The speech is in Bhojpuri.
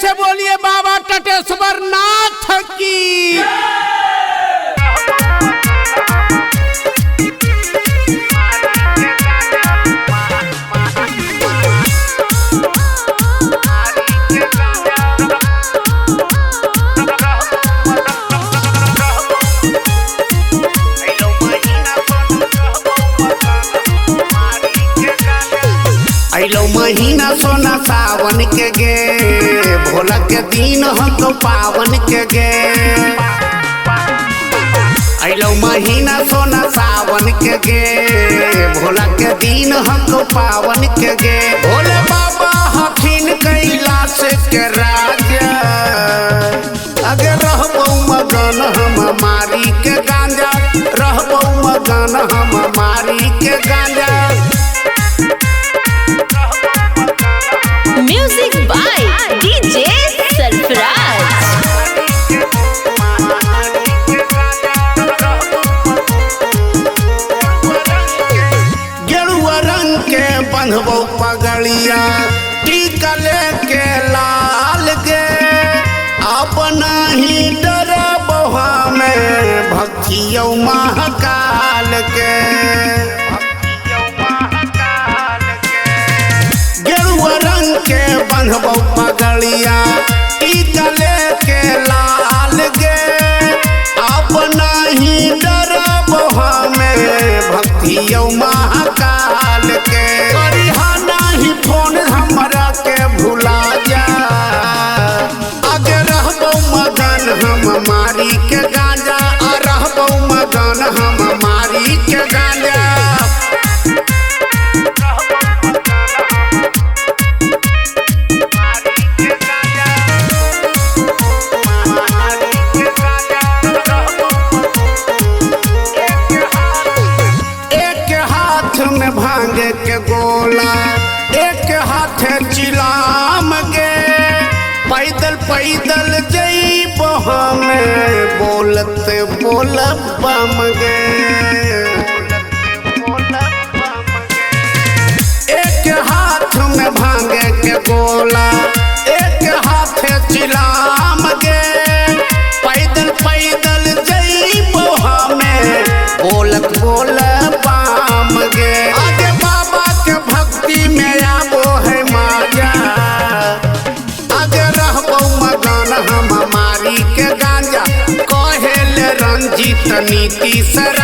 से बोलिए बाबा टटेश्वर नाथ की। अलो महीना सोना सावन के गे, भोला के दिन हम तो पावन के गे। अलो महीना सोना सावन के गे, भोला के दिन हम तो पावन के गे। भोले बाबा हखिन कैलाश के राजा, अगे रहबो मगन हम मारी के गांजा, रहबो मगन हम मारी के गांजा। Music by DJ Sarfaraz. गेरुआ रंग के बंधबो पगड़िया, टीका लेके लाल गे। अपना ही डरबो हमें भक्तियों महाकाल के। गेरुआ रंग के बंधबो पगड़िया, टीका लेके लाल गे। अपना ही डरबो हमें भक्तियों महाकाल के। करिहाना ही फोन हमरा के भुला जा, आगे रहबो मगन हम मारी के गांजा, रहबो मगन हम मारी के गांजा। में भांग के गोला, एक हाथ चिलाम गे। पैदल पैदल जइबो हमें बोलत बोलब बम गे। एक हाथ में भांग के गोला, एक हाथ चिलाम गे। पैदल पैदल जइबो हमें बोलत बोलब बम गे। आगे बाबा के भक्ति में आबो है माजा, आगे रहबो मगन हम मारी के गांजा। कहेले रंजीत नीति सर